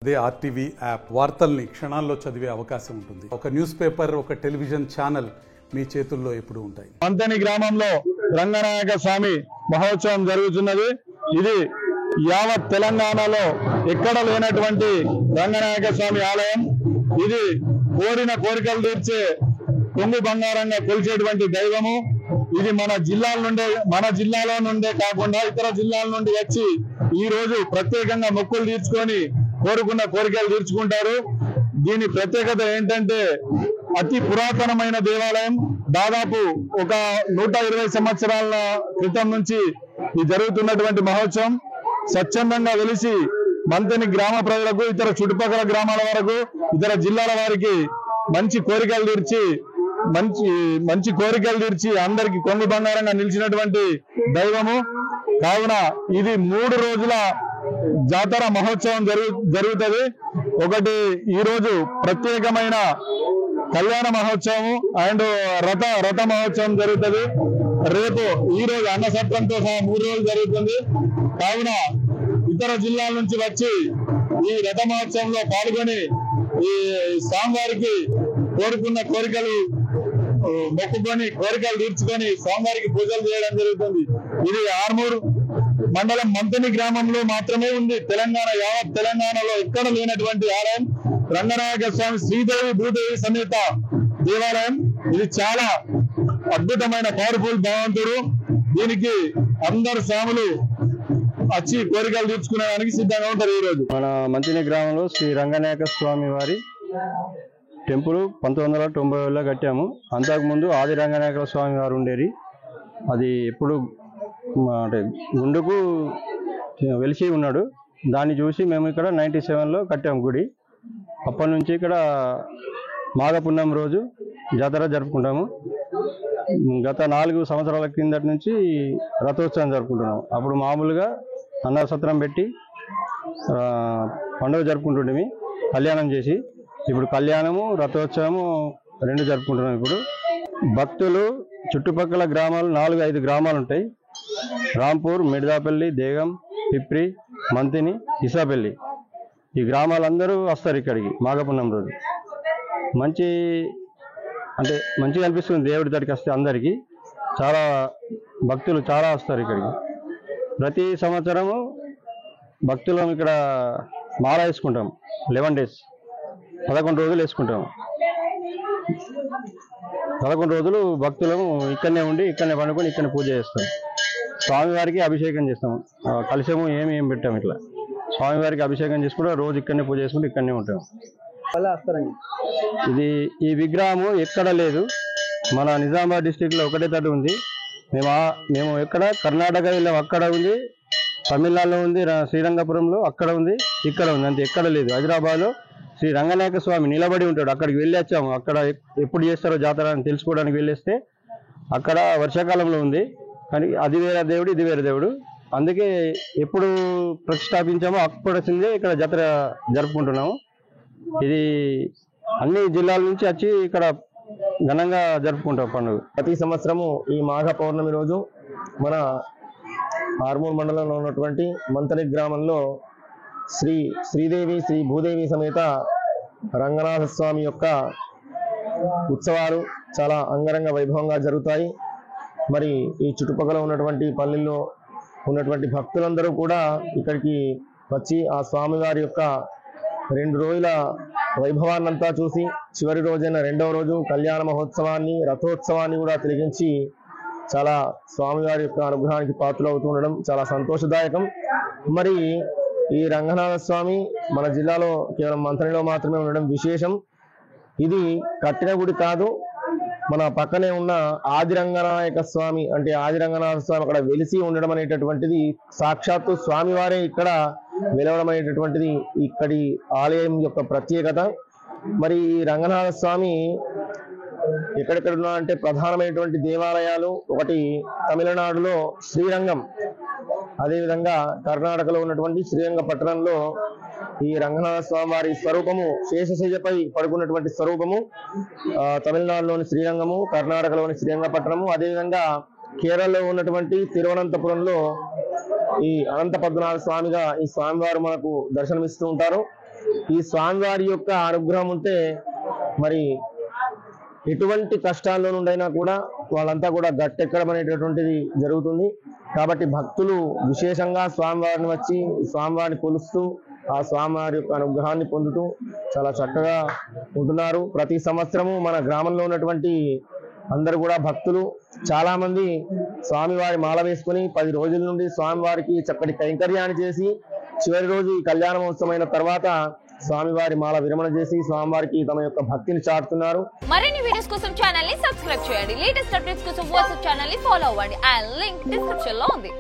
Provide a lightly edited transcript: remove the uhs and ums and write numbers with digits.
అదే RTV app వార్తల్ని క్షణాల్లో చదివే అవకాశం ఉంటుంది. ఒక న్యూస్ పేపర్, ఒక టెలివిజన్ ఛానల్ మీ చేతుల్లో ఎప్పుడు ఉంటాయి. మంతని గ్రామంలో రంగనాయక స్వామి మహోత్సవం జరుగుతున్నది. ఇది యావత్ తెలంగాణలో ఎక్కడ లేనటువంటి రంగనాయక స్వామి ఆలయం. ఇది కోరిన కోరికలు తీర్చే కొంగు బంగారంగా కొలిచేటువంటి దైవము. ఇది మన జిల్లాలో నుండే కాకుండా ఇతర జిల్లాల నుండి వచ్చి ఈ రోజు ప్రత్యేకంగా మొక్కులు తీర్చుకొని కోరుకున్న కోరికలు తీర్చుకుంటారు. దీని ప్రత్యేకత ఏంటంటే అతి పురాతనమైన దేవాలయం. దాదాపు ఒక 120 సంవత్సరాల క్రితం నుంచి ఈ జరుగుతున్నటువంటి మహోత్సవం స్వచ్ఛందంగా వెలిసి మంతని గ్రామ ప్రజలకు, ఇతర చుట్టుపక్కల గ్రామాల వరకు, ఇతర జిల్లాల వారికి మంచి కోరికలు తీర్చి అందరికి కొంగు బంగారంగా నిలిచినటువంటి దైవము. కావున ఇది 3 రోజుల జాతర మహోత్సవం జరుగుతుంది. ఒకటి ఈ రోజు ప్రత్యేకమైన కళ్యాణ మహోత్సవం అండ్ రథ మహోత్సవం జరుగుతుంది. రేపు ఈ రోజు అన్నసత్రంతో సహా 3 రోజులు జరుగుతుంది. కావున ఇతర జిల్లాల నుంచి వచ్చి ఈ రథ మహోత్సవంలో పాల్గొని ఈ స్వామివారికి కోరుకున్న కోరికలు మొక్కుకొని కోరికలు తీర్చుకొని స్వామివారికి పూజలు చేయడం జరుగుతుంది. ఇది ఆర్మూర్ మండలం మంతని గ్రామంలో మాత్రమే ఉంది. యావత్ తెలంగాణలో ఎక్కడ లేనటువంటి ఆలయం రంగనాయక స్వామి శ్రీదేవి భూదేవి సమేత దేవాలయం. ఇది చాలా అద్భుతమైన పవర్ఫుల్ భగవంతుడు. దీనికి అందరు స్వాములు వచ్చి కోరికలు తీర్చుకునేదానికి సిద్ధంగా ఉంటారు. ఈ రోజు మన మంతిని గ్రామంలో శ్రీ రంగనాయక స్వామి వారి టెంపుల్ 1990లో కట్టాము. అంతకుముందు ఆది రంగనాయక స్వామి వారు ఉండేది. అది ఎప్పుడు అంటే గుండుకు వెలిసి ఉన్నాడు. దాన్ని చూసి మేము ఇక్కడ 97లో కట్టాము గుడి. అప్పటి నుంచి ఇక్కడ మాఘ పున్నం రోజు జాతర జరుపుకుంటాము. గత 4 సంవత్సరాల కిందటి నుంచి రథోత్సవం జరుపుకుంటున్నాము. అప్పుడు మామూలుగా అన్నసత్రం పెట్టి పండుగ జరుపుకుంటుండేవి కళ్యాణం చేసి. ఇప్పుడు కళ్యాణము రథోత్సవము 2 జరుపుకుంటున్నాం. ఇప్పుడు భక్తులు చుట్టుపక్కల గ్రామాలు 4-5 గ్రామాలు ఉంటాయి. రాంపూర్, మిర్దాపల్లి, దేగం, పిప్రి, మంతిని, ఇసాపల్లి, ఈ గ్రామాలందరూ వస్తారు ఇక్కడికి మాఘపున్నం రోజు. మంచిగా అనిపిస్తుంది దేవుడి దగ్గరికి వస్తే. అందరికీ చాలా భక్తులు చాలా వస్తారు ఇక్కడికి. ప్రతి సంవత్సరము భక్తులం ఇక్కడ మాల వేసుకుంటాం. 11 days 11 రోజులు వేసుకుంటాము. 11 రోజులు భక్తులము ఇక్కడనే ఉండి ఇక్కడనే పండుకొని ఇక్కడనే పూజ చేస్తాం. స్వామివారికి అభిషేకం చేస్తాం. కలశము ఏం పెట్టాము. ఇట్లా స్వామివారికి అభిషేకం చేసుకుంటే రోజు ఇక్కడనే పూజ చేసుకుంటే ఇక్కడనే ఉంటాం. ఈ విగ్రహము ఎక్కడ లేదు. మన నిజామాబాద్ డిస్టిక్లో ఒకటే తట్టు ఉంది. మేము ఎక్కడ కర్ణాటక వెళ్ళాము, అక్కడ ఉంది. తమిళనాడులో ఉంది, శ్రీరంగపురంలో అక్కడ ఉంది, ఇక్కడ ఉంది. అంతే, ఎక్కడ లేదు. హైదరాబాద్లో శ్రీ రంగనాయక స్వామి నిలబడి ఉంటాడు. అక్కడికి వెళ్ళి వచ్చాము. అక్కడ ఎప్పుడు చేస్తారో జాతర అని తెలుసుకోవడానికి వెళ్ళేస్తే అక్కడ వర్షాకాలంలో ఉంది. కానీ అది వేరే దేవుడు, ఇది వేరే దేవుడు. అందుకే ఎప్పుడు ప్రతిష్టాపించామో అప్పుడొచ్చిందే ఇక్కడ జాతర జరుపుకుంటున్నాము. ఇది అన్ని జిల్లాల నుంచి వచ్చి ఇక్కడ ఘనంగా జరుపుకుంటాం పండుగ. ప్రతి సంవత్సరము ఈ మాఘ పౌర్ణమి రోజు మన ఆర్మూర్ మండలంలో ఉన్నటువంటి మంతని గ్రామంలో శ్రీదేవి శ్రీ భూదేవి సమేత రంగనాథ స్వామి యొక్క ఉత్సవాలు చాలా అంగరంగ వైభవంగా జరుగుతాయి. మరి ఈ చుట్టుపక్కల ఉన్నటువంటి పల్లెల్లో ఉన్నటువంటి భక్తులందరూ కూడా ఇక్కడికి వచ్చి ఆ స్వామివారి యొక్క 2 రోజుల వైభవాన్నంతా చూసి చివరి రోజైన 2వ రోజు కళ్యాణ మహోత్సవాన్ని, రథోత్సవాన్ని కూడా తిలకించి చాలా స్వామివారి యొక్క అనుగ్రహానికి పాత్రలు అవుతూ ఉండడం చాలా సంతోషదాయకం. మరి ఈ రంగనాథ స్వామి మన జిల్లాలో కేవలం మంతనిలో మాత్రమే ఉండడం విశేషం. ఇది కట్టిన గుడి కాదు, మన పక్కనే ఉన్న ఆది రంగనాయక స్వామి అంటే ఆది రంగనాథ స్వామి అక్కడ వెలిసి ఉండడం అనేటటువంటిది, సాక్షాత్తు స్వామివారే ఇక్కడ వెలవడం అనేటటువంటిది ఇక్కడి ఆలయం యొక్క ప్రత్యేకత. మరి ఈ రంగనాథ స్వామి ఎక్కడెక్కడ ఉన్నా అంటే ప్రధానమైనటువంటి దేవాలయాలు ఒకటి తమిళనాడులో శ్రీరంగం, అదేవిధంగా కర్ణాటకలో ఉన్నటువంటి శ్రీరంగపట్టణంలో ఈ రంగనాథ స్వామి వారి స్వరూపము శేషశయ్యపై పడుకున్నటువంటి స్వరూపము తమిళనాడులోని శ్రీరంగము, కర్ణాటకలోని శ్రీరంగపట్టణము, అదేవిధంగా కేరళలో ఉన్నటువంటి తిరువనంతపురంలో ఈ అనంత పద్మనాభ స్వామిగా ఈ స్వామివారు మనకు దర్శనమిస్తూ ఉంటారు. ఈ స్వామివారి యొక్క అనుగ్రహం ఉంటే మరి ఎటువంటి కష్టాల్లో నుండైనా కూడా వాళ్ళంతా కూడా గట్టెక్కడం అనేటటువంటిది జరుగుతుంది. కాబట్టి భక్తులు విశేషంగా స్వామివారిని వచ్చి స్వామివారిని కొలుస్తూ ఆ స్వామివారి యొక్క అనుగ్రహాన్ని పొందుతూ చాలా చక్కగా ఉంటున్నారు. ప్రతి సంవత్సరము మన గ్రామంలో ఉన్నటువంటి అందరూ కూడా భక్తులు చాలా మంది స్వామివారి మాల వేసుకుని 10 రోజుల నుండి స్వామివారికి చక్కటి కైంకర్యాన్ని చేసి చివరి రోజు ఈ కళ్యాణ మహోత్సవమైన తర్వాత స్వామివారి మాల విరమణ చేసి స్వామివారికి తమ యొక్క భక్తిని చాటుతున్నారు. మరిన్ని వీడియోస్ కోసం ఛానల్ ని సబ్స్క్రైబ్ చేయండి. లేటెస్ట్ అప్డేట్స్ కోసం వాట్సాప్ ఛానల్ ని ఫాలో అవ్వండి. ఆ లింక్ డిస్క్రిప్షన్ లో ఉంది.